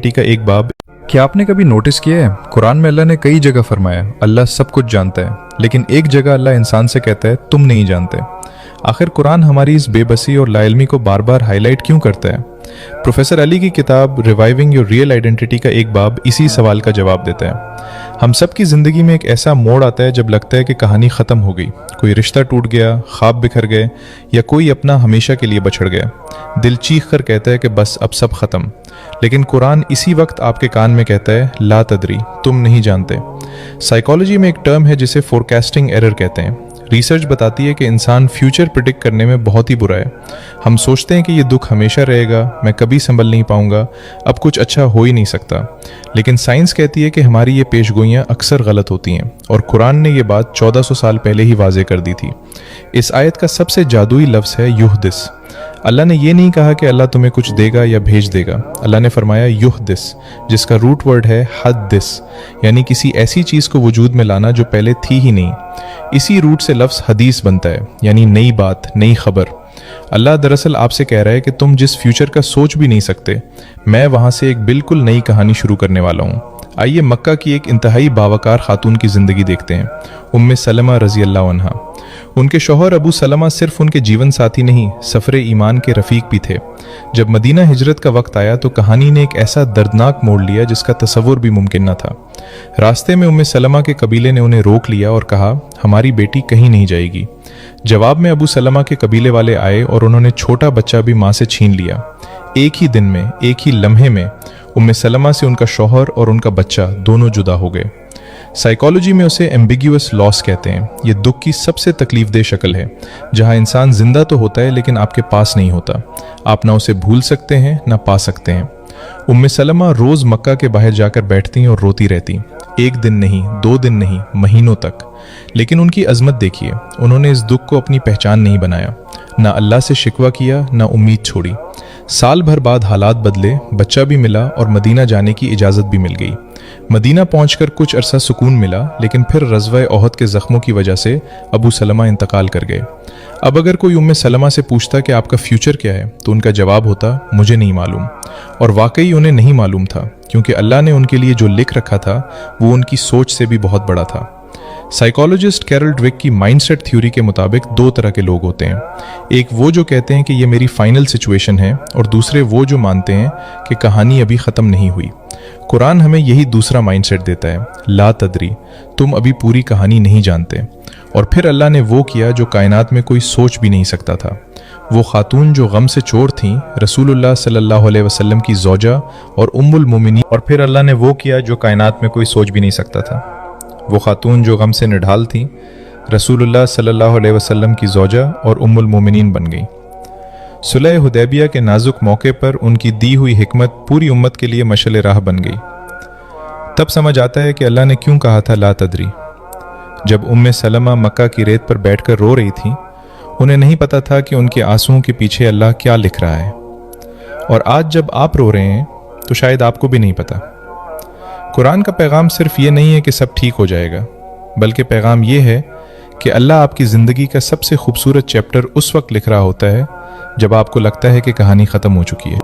Identity का एक बाब। क्या आपने कभी नोटिस किया है, कुरान में अल्लाह ने कई जगह फरमाया अल्लाह सब कुछ जानता है, लेकिन एक जगह अल्लाह इंसान से कहता है तुम नहीं जानते। आखिर कुरान हमारी इस बेबसी और लाइल्मी को बार बार हाईलाइट क्यों करता है? प्रोफेसर अली की किताब रिवाइविंग योर रियल आइडेंटिटी का एक बाब इसी सवाल का जवाब देता है। हम सब की ज़िंदगी में एक ऐसा मोड़ आता है जब लगता है कि कहानी ख़त्म हो गई, कोई रिश्ता टूट गया, ख्वाब बिखर गए, या कोई अपना हमेशा के लिए बछड़ गया। दिल चीख कर कहता है कि बस अब सब ख़त्म। लेकिन कुरान इसी वक्त आपके कान में कहता है ला तदरी, तुम नहीं जानते। साइकोलॉजी में एक टर्म है जिसे फोरकास्टिंग एरर कहते हैं। रिसर्च बताती है कि इंसान फ्यूचर प्रिडिक्ट करने में बहुत ही बुरा है। हम सोचते हैं कि ये दुख हमेशा रहेगा, मैं कभी संभल नहीं पाऊंगा, अब कुछ अच्छा हो ही नहीं सकता। लेकिन साइंस कहती है कि हमारी ये पेशगोइयाँ अक्सर गलत होती हैं, और कुरान ने ये बात 1400 साल पहले ही वाजे कर दी थी। इस आयत का सबसे जादुई लफ्ज़ है युहदिस। अल्लाह ने ये नहीं कहा कि अल्लाह तुम्हें कुछ देगा या भेज देगा। अल्लाह ने फरमाया युहदिस, जिसका रूट वर्ड है हद्दिस, यानी किसी ऐसी चीज़ को वजूद में लाना जो पहले थी ही नहीं। इसी रूट से लफ्ज़ हदीस बनता है, यानी नई बात, नई खबर। अल्लाह दरअसल आपसे कह रहा है कि तुम जिस फ्यूचर का सोच भी नहीं सकते, मैं वहाँ से एक बिल्कुल नई कहानी शुरू करने वाला हूँ। आइए मक्का की एक इंतहाई बावकार खातून की ज़िंदगी देखते हैं, उम्मे सलमा रज़ी अल्लाह अन्हा। उनके शौहर अबू सलमा सिर्फ उनके जीवन साथी नहीं, सफ़रे ईमान के रफ़ीक भी थे। जब मदीना हिजरत का वक्त आया तो कहानी ने एक ऐसा दर्दनाक मोड़ लिया जिसका तसव्वुर भी मुमकिन न था। रास्ते में उम्मे सलमा के कबीले ने उन्हें रोक लिया और कहा हमारी बेटी कहीं नहीं जाएगी। जवाब में अबू सलमा के कबीले वाले आए और उन्होंने छोटा बच्चा भी माँ से छीन लिया। एक ही दिन में, एक ही लम्हे में उम्मे सलमा से उनका शौहर और उनका बच्चा दोनों जुदा हो गए। साइकोलॉजी में उसे एम्बिग्यूअस लॉस कहते हैं। ये दुख की सबसे तकलीफदेह शक्ल है, जहां इंसान जिंदा तो होता है लेकिन आपके पास नहीं होता। आप ना उसे भूल सकते हैं ना पा सकते हैं। उम्मे सलमा रोज मक्का के बाहर जाकर बैठती और रोती रहती, एक दिन नहीं, 2 दिन नहीं, महीनों तक। लेकिन उनकी अजमत देखिए, उन्होंने इस दुख को अपनी पहचान नहीं बनाया, ना अल्लाह से शिकवा किया, ना उम्मीद छोड़ी। साल भर बाद हालात बदले, बच्चा भी मिला और मदीना जाने की इजाज़त भी मिल गई। मदीना पहुंचकर कुछ अरसा सुकून मिला, लेकिन फिर रज़वा ओहद के ज़ख्मों की वजह से अबू सलमा इंतकाल कर गए। अब अगर कोई उम्मे सलमा से पूछता कि आपका फ्यूचर क्या है, तो उनका जवाब होता मुझे नहीं मालूम। और वाकई उन्हें नहीं मालूम था, क्योंकि अल्लाह ने उनके लिए जो लिख रखा था वो उनकी सोच से भी बहुत बड़ा था। साइकोलॉजिस्ट कैरल ड्वेक की माइंडसेट थ्योरी के मुताबिक 2 तरह के लोग होते हैं। एक वो जो कहते हैं कि ये मेरी फाइनल सिचुएशन है, और दूसरे वो जो मानते हैं कि कहानी अभी ख़त्म नहीं हुई। कुरान हमें यही दूसरा माइंडसेट देता है, ला तदरी, तुम अभी पूरी कहानी नहीं जानते। और फिर अल्लाह ने वो किया जो कायनात में कोई सोच भी नहीं सकता था। वो खातून जो गम से चोर थीं, रसूलुल्लाह सल्लल्लाहु अलैहि वसल्लम की ज़ौजा और उम्मुल मोमिनीन। और फिर अल्लाह ने वो किया जो कायनात में कोई सोच भी नहीं सकता था। वो खातून जो गम से निढाल थीं, रसूलुल्लाह सल्लल्लाहु अलैहि वसल्लम की ज़ौजा और उम्मुल मोमिनीन बन गईं। सुलह हुदैबिया के नाजुक मौके पर उनकी दी हुई हिकमत पूरी उम्मत के लिए मशअल राह बन गई। तब समझ आता है कि अल्लाह ने क्यों कहा था ला तदरी। जब उम्मे सलमा मक्का की रेत पर बैठकर रो रही थीं, उन्हें नहीं पता था कि उनके आंसुओं के पीछे अल्लाह क्या लिख रहा है। और आज जब आप रो रहे हैं तो शायद आपको भी नहीं पता। कुरान का पैगाम सिर्फ ये नहीं है कि सब ठीक हो जाएगा, बल्कि पैगाम ये है कि अल्लाह आपकी ज़िंदगी का सबसे खूबसूरत चैप्टर उस वक्त लिख रहा होता है जब आपको लगता है कि कहानी ख़त्म हो चुकी है।